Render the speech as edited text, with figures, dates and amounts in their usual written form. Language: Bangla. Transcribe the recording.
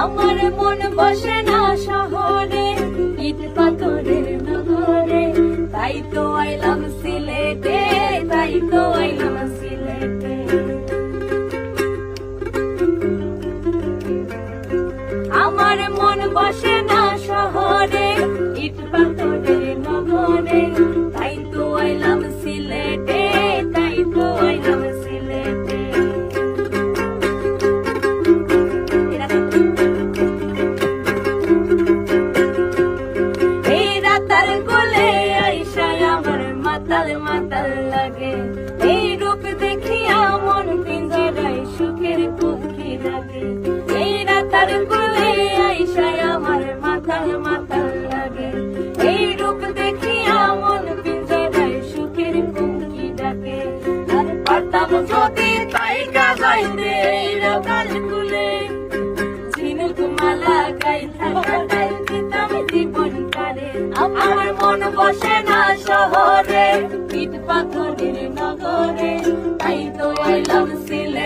আমার মন বসে না শহরে, ইট পাথরের নগরে, তাই তো আইলাম সিলেটে, তাই তো আইলাম সিলেটে। আমার মন বসে না শহরে, ইট পাথরের নগরে, তাই তো আইলাম সিলেটে, তাই তো আইলাম সিলেটে। এই রাতার কোলে আইসায় আমার মাতাল মাতাল লাগে, এই রূপ দেখিয়া মন পিঞ্জরায় সুখের পক্ষী লাগে। এই রাতার কোলে আইসায় আমার মাতাল মাতাল লাগে, এই রূপ দেখিয়া মন পিঞ্জরায় সুখের পক্ষী ডাকে। আর পারতাম যদি তাই গাইতে এই রাতার কোলে, ঝিনুক মালা গাইতা কাটাই দিতাম জীবন কালে। আমার মন বসে না শহরে, ইট পাথরের নগরে, তাই তো আইলাম সিলেটে।